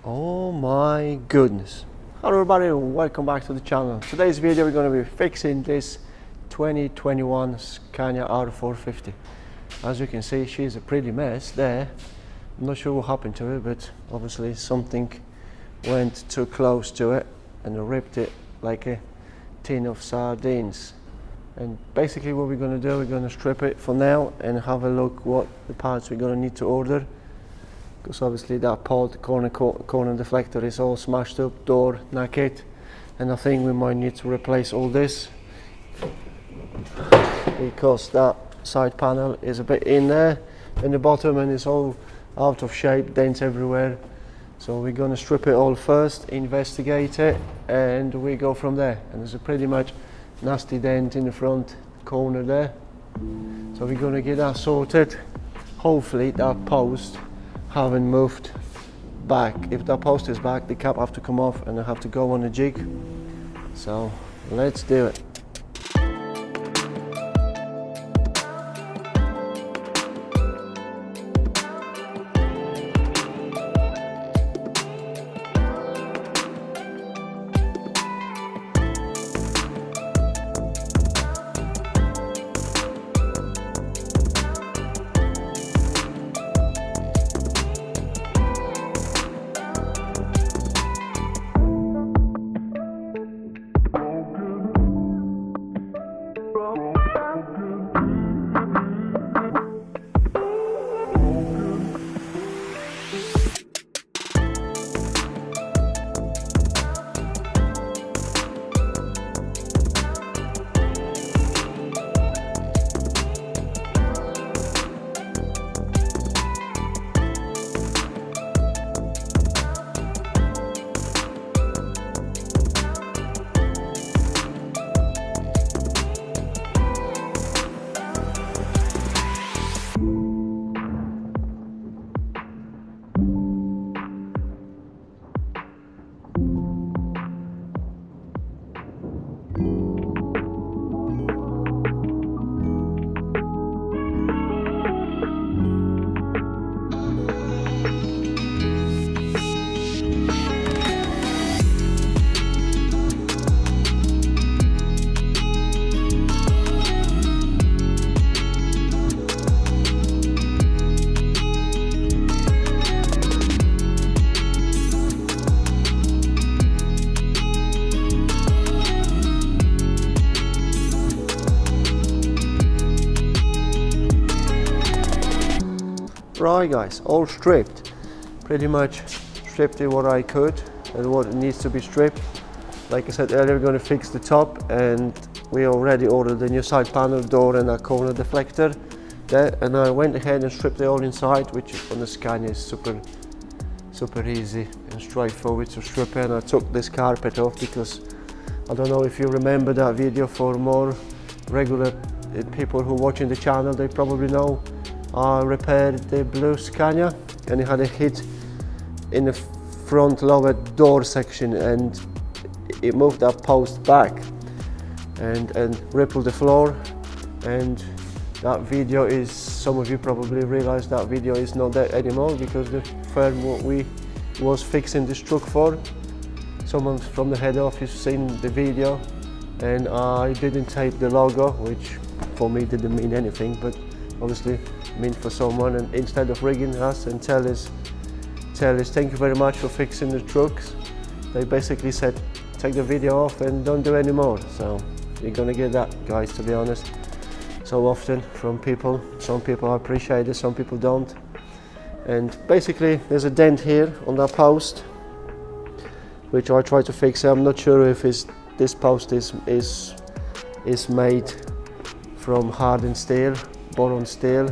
Oh my goodness. Hello everybody and welcome back to the channel. Today's video we're going to be fixing this 2021 Scania R450. As you can see, she's a pretty mess there. I'm not sure what happened to it, but obviously something went too close to it and ripped it like a tin of sardines. And basically what we're going to do, we're going to strip it for now and have a look what the parts we're going to need to order. Because obviously that part, corner deflector is all smashed up, door naked, and I think we might need to replace all this because that side panel is a bit in there in the bottom and it's all out of shape, dents everywhere. So we're going to strip it all first, investigate it, and we go from there. And there's a pretty much nasty dent in the front corner there, so we're going to get that sorted. Hopefully that post haven't moved back. If that post is back, the cap have to come off and I have to go on a jig. So let's do it. Right guys, all stripped. Pretty much stripped it what I could and what needs to be stripped. Like I said earlier, we're going to fix the top, and we already ordered the new side panel, door and a corner deflector there, and I went ahead and stripped it all inside, which on the Scania is super easy and straightforward to strip. And I took this carpet off because I don't know if you remember that video. For more regular people who are watching the channel, they probably know I repaired the blue Scania and it had a hit in the front lower door section, and it moved that post back and rippled the floor. And that video is, some of you probably realize that video is not there anymore because the firm what we was fixing this truck for, someone from the head office seen the video, and I didn't tape the logo, which for me didn't mean anything, but obviously meant for someone. And instead of rigging us and tell us thank you very much for fixing the trucks, they basically said take the video off and don't do any more. So you're gonna get that, guys, to be honest, so often from people. Some people appreciate it, some people don't. And basically there's a dent here on that post which I try to fix. I'm not sure if this post is made from hardened steel, boron steel.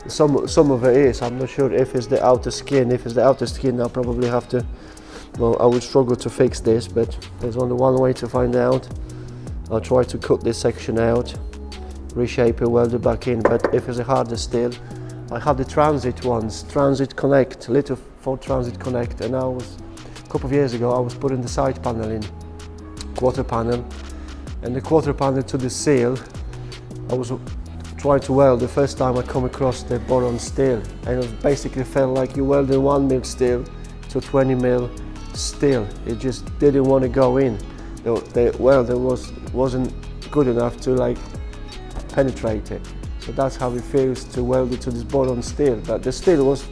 Some of it is. I'm not sure if it's the outer skin. If it's the outer skin, I'll probably have to, well, I would struggle to fix this, but there's only one way to find out. I'll try to cut this section out, reshape it, weld it back in. But if it's a harder steel, I had the Transit ones, Transit Connect, little Ford Transit Connect, and a couple of years ago I was putting the side panel in, quarter panel, and the quarter panel to the seal, I was trying to weld. The first time I come across the boron steel, and it basically felt like you welded 1 mil steel to 20 mil steel. It just didn't want to go in. There wasn't good enough to like penetrate it. So that's how it feels to weld it to this boron steel. But the steel was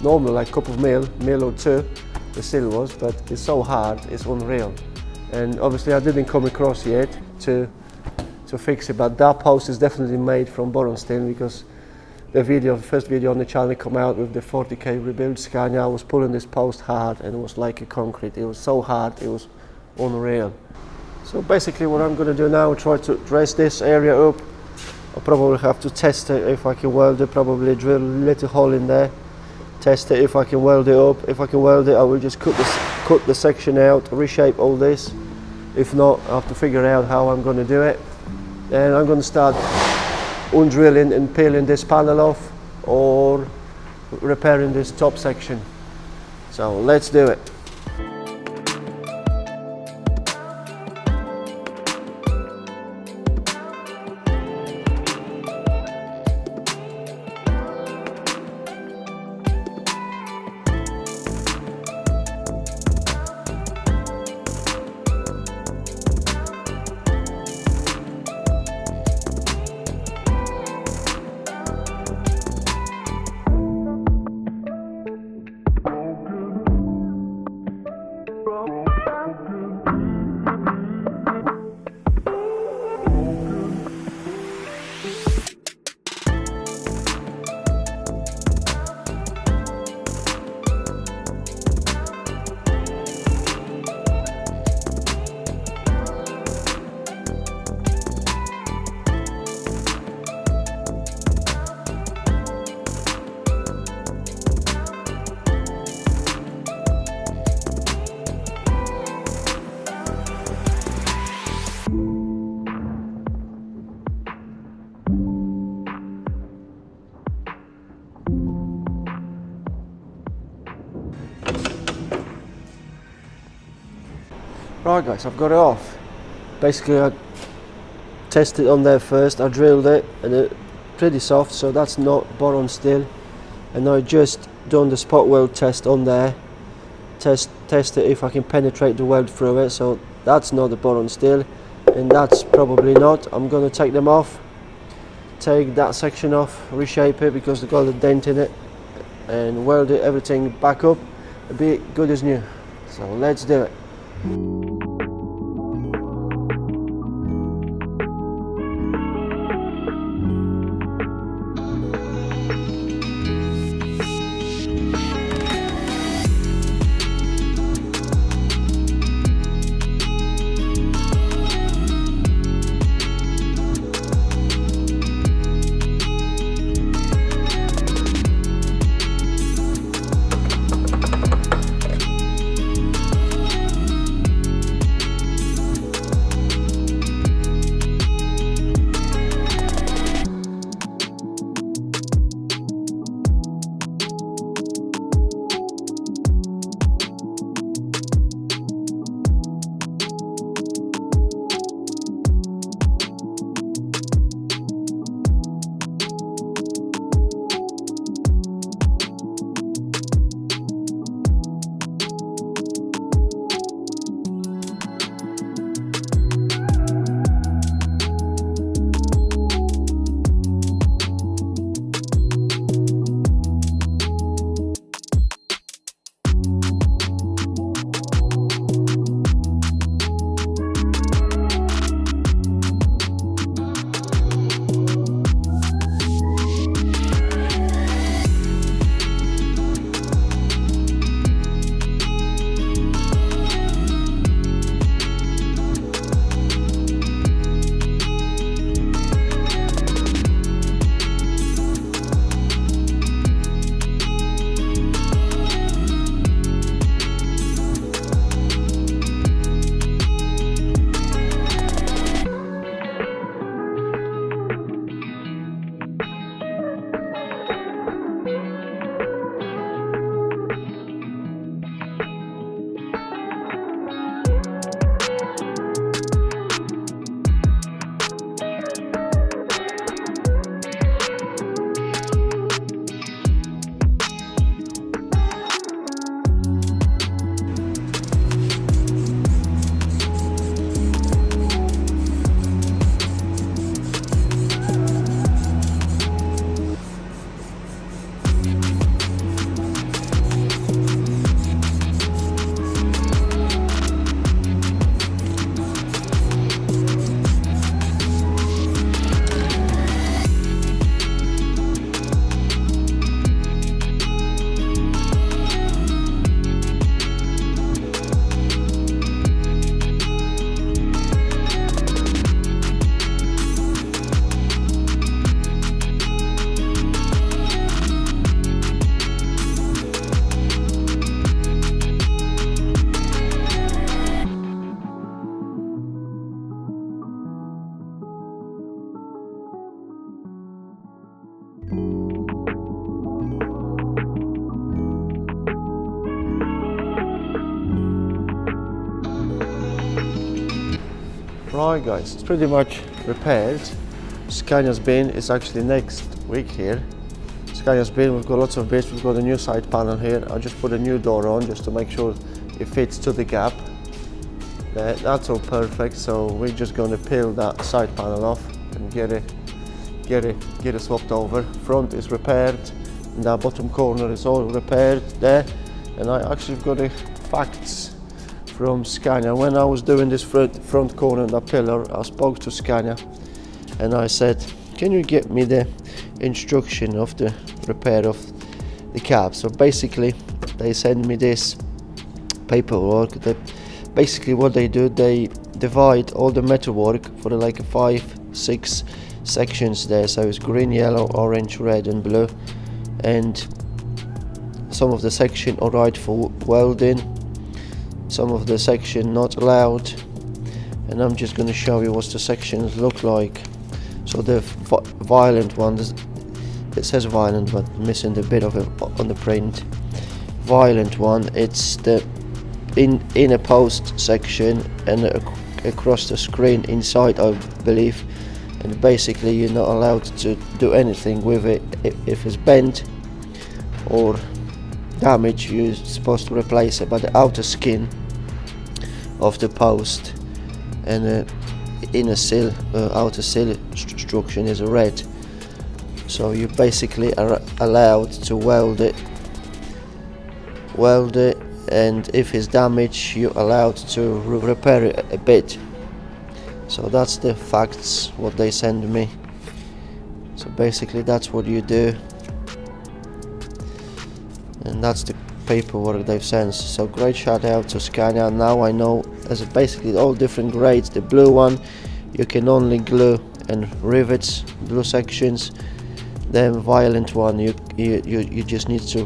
normal, like a couple of mil or two, the steel was, but it's so hard, it's unreal. And obviously I didn't come across yet to fix it, but that post is definitely made from boron steel, because the first video on the channel come out with the 40k rebuild Scania. I was pulling this post hard and it was like a concrete. It was so hard, it was unreal. So basically what I'm going to do now, try to dress this area up. I'll probably have to test it if I can weld it, probably drill a little hole in there, test it if I can weld it up. If I can weld it, I will just cut the section out, reshape all this. If not, I have to figure out how I'm going to do it. Then I'm going to start undrilling and peeling this panel off, or repairing this top section. So let's do it. Right guys, I've got it off. Basically I tested on there first, I drilled it and it's pretty soft, so that's not boron steel. And I just done the spot weld test on there, test it if I can penetrate the weld through it, so that's not the boron steel, and that's probably not. I'm going to take them off, take that section off, reshape it because they've got a dent in it, and weld it everything back up a bit good as new. So let's do it. Right guys, it's pretty much repaired. Scania's bin is actually next week here. Scania's bin, we've got lots of bits. We've got a new side panel here. I just put a new door on just to make sure it fits to the gap. That's all perfect, so we're just going to peel that side panel off and get it swapped over. Front is repaired, and that bottom corner is all repaired there. And I actually got the facts from Scania. When I was doing this front corner and that pillar, I spoke to Scania and I said, can you get me the instruction of the repair of the cab? So basically they send me this paperwork. Basically what they do, they divide all the metalwork for like 5-6 sections there. So it's green, yellow, orange, red and blue, and some of the section alright for welding, some of the section not allowed, and I'm just going to show you what the sections look like. So the violent one, it says violent but missing the bit of it on the print. Violent one, it's the inner post section and across the screen inside, I believe, and basically you're not allowed to do anything with it. If it's bent or damaged, you're supposed to replace it. But the outer skin of the post and the inner sill, outer sill structure is red, so you basically are allowed to weld it, and if it's damaged you're allowed to repair it a bit. So that's the facts what they send me. So basically that's what you do, and that's the paperwork they've sent. So great shout out to Scania. Now I know there's basically all different grades. The blue one you can only glue and rivets blue sections. Then violent one you just need to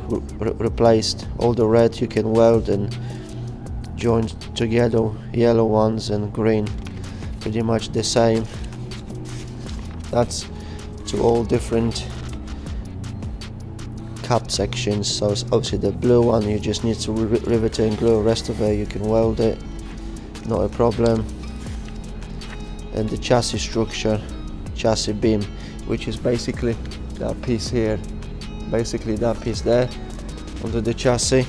replace. All the red you can weld and join together. Yellow ones and green pretty much the same. That's to all different cap sections. So it's obviously the blue one you just need to rivet it and glue. The rest of it you can weld it, not a problem. And the chassis structure, chassis beam, which is basically that piece here, basically that piece there under the chassis.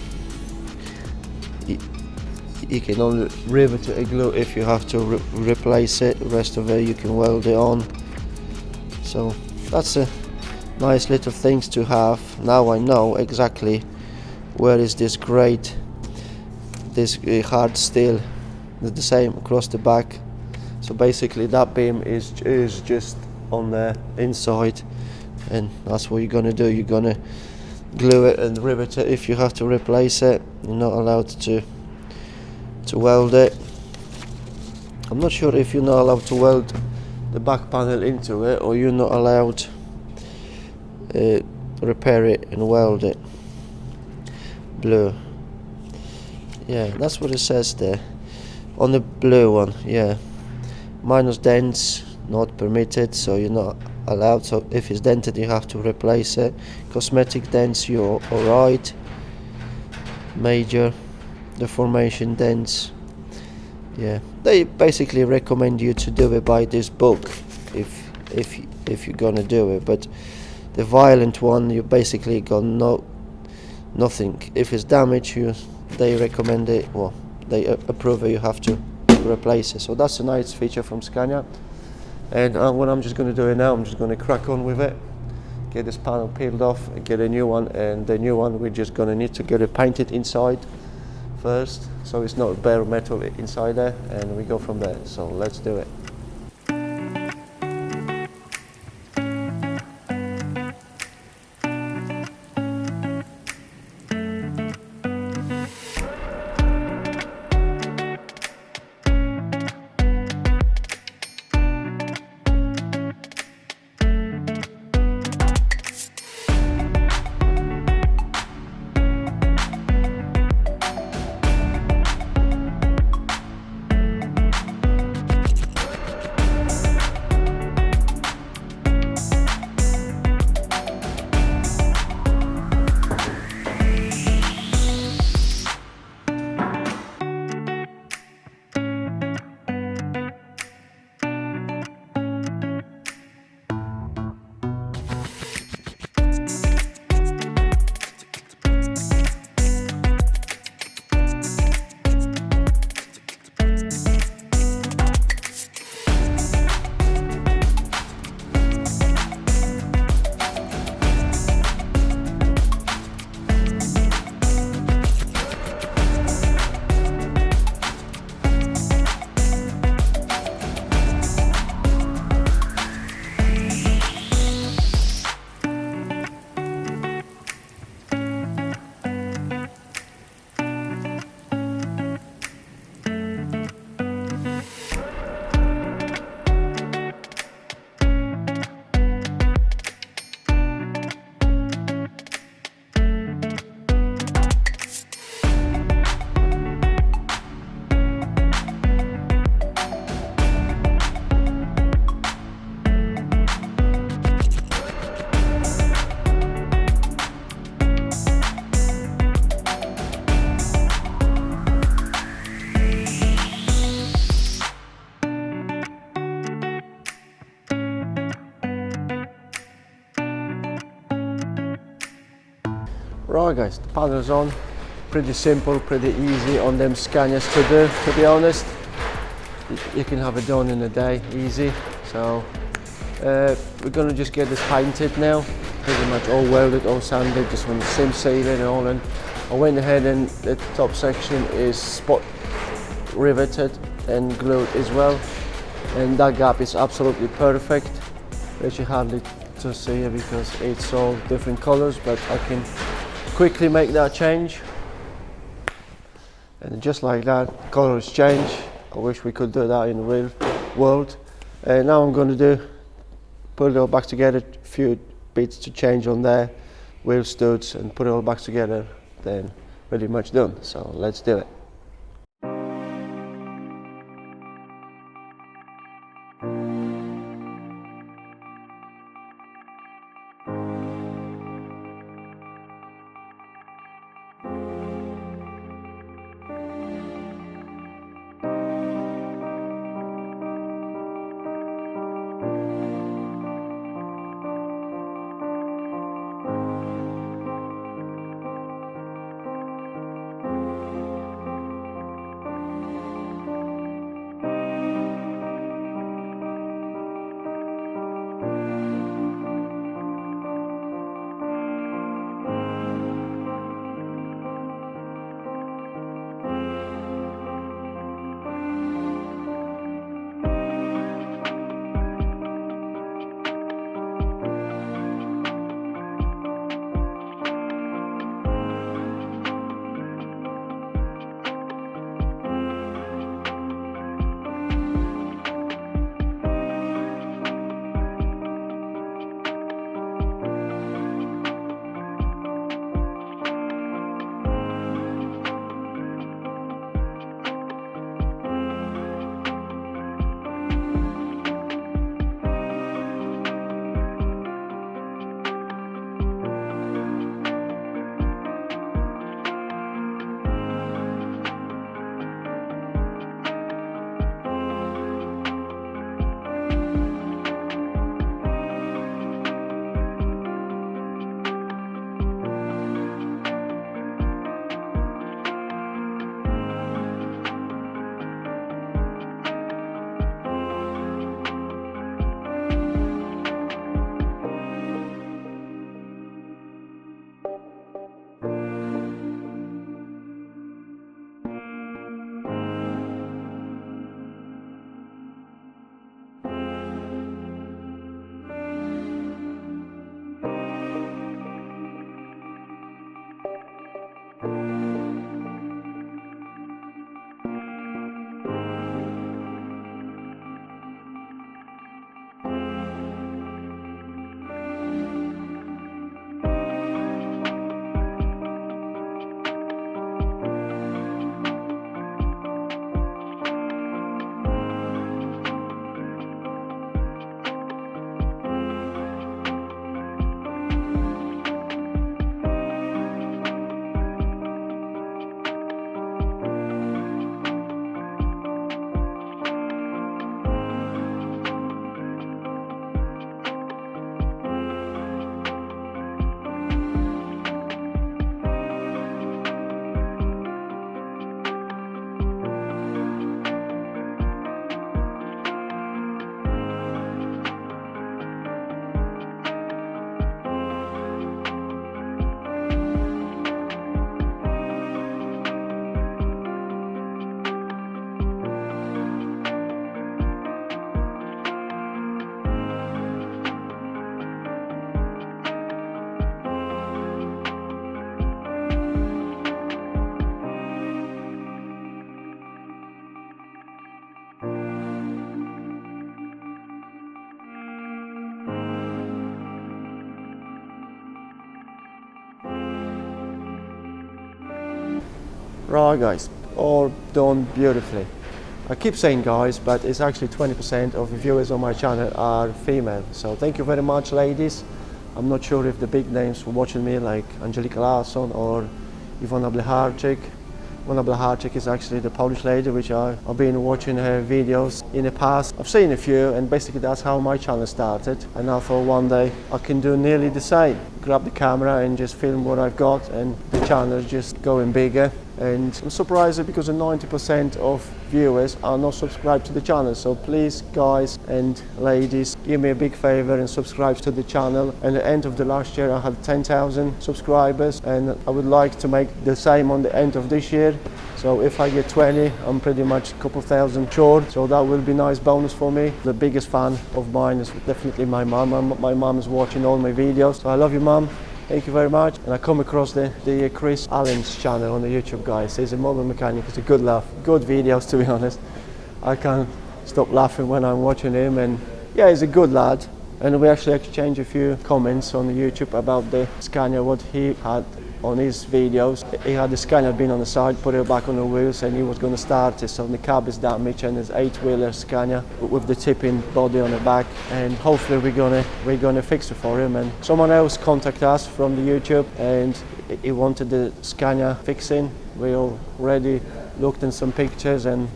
You can only rivet it and glue if you have to replace it. The rest of it you can weld it on. So that's a nice little things to have. Now I know exactly where is this grade, this hard steel, the same across the back. So basically that beam is just on the inside, and that's what you're gonna do. You're gonna glue it and rivet it. If you have to replace it, you're not allowed to weld it. I'm not sure if you're not allowed to weld the back panel into it, or you're not allowed repair it and weld it. Blue, yeah, that's what it says there on the blue one. Yeah, minus dents not permitted, so you're not allowed. So if it's dented you have to replace it. Cosmetic dents you're alright. Major deformation dents, yeah, they basically recommend you to do it by this book if you're gonna do it. But the violent one you basically got nothing. If it's damaged they recommend it, well they approve it, you have to replace it. So that's a nice feature from Scania. And what I'm just going to do now, I'm just going to crack on with it, get this panel peeled off and get a new one. And the new one we're just going to need to get it painted inside first, so it's not bare metal inside there, and we go from there. So let's do it. Right guys, the panel's on. Pretty simple, pretty easy on them Scanias to do, to be honest. You can have it done in a day, easy. So we're gonna just get this painted now. Pretty much all welded, all sanded, just want to sim seal it and all. And I went ahead and the top section is spot riveted and glued as well. And that gap is absolutely perfect. Actually hardly to see it because it's all different colors, but I can quickly make that change. And just like that, colors change. I wish we could do that in the real world. And now I'm going to put it all back together, a few bits to change on there, wheel studs, and put it all back together, then pretty much done. So let's do it. Right guys, all done beautifully. I keep saying guys, but it's actually 20% of the viewers on my channel are female. So thank you very much ladies. I'm not sure if the big names were watching me like Angelica Larsson or Ivona Bleharczyk. Ivona Bleharczyk is actually the Polish lady which I've been watching her videos in the past. I've seen a few and basically that's how my channel started, and I thought one day I can do nearly the same. grab the camera and just film what I've got, and the channel is just going bigger. And I'm surprised because 90% of viewers are not subscribed to the channel. So please, guys and ladies, give me a big favor and subscribe to the channel. And at the end of the last year I had 10,000 subscribers, and I would like to make the same on the end of this year. So if I get 20, I'm pretty much a couple thousand short, so that will be a nice bonus for me. The biggest fan of mine is definitely my mum. My mum is watching all my videos, so I love you, mum. Thank you very much. And I come across the Chris Allen's channel on the YouTube, guys. He's a mobile mechanic. It's a good laugh, good videos, to be honest. I can't stop laughing when I'm watching him, and yeah, he's a good lad. And we actually exchanged a few comments on the YouTube about the Scania, what he had on his videos. He had the Scania bin on the side, put it back on the wheels, and he was going to start it. So the cab is damaged, and it's 8-wheeler Scania with the tipping body on the back, and hopefully we're gonna fix it for him. And someone else contacted us from the YouTube, and he wanted the Scania fixing. We already looked in some pictures, and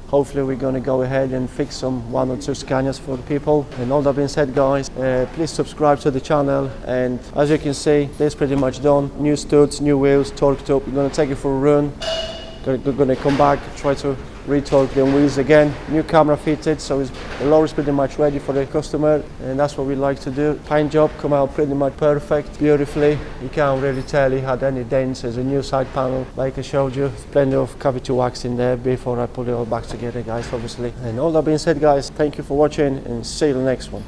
hopefully we're going to go ahead and fix some 1 or 2 Scanias for the people. And all that being said, guys, please subscribe to the channel. And as you can see, this is pretty much done. New studs, new wheels, torqued up. We're going to take it for a run. We're going to come back, try to re-torque the wheels again. New camera fitted, so the Lorry is pretty much ready for the customer, and that's what we like to do. Paint job come out pretty much perfect, beautifully. You can't really tell he had any dents. There's a new side panel, like I showed you. Plenty of cavity wax in there before I put it all back together, guys, obviously. And all that being said, guys, thank you for watching, and see you in the next one.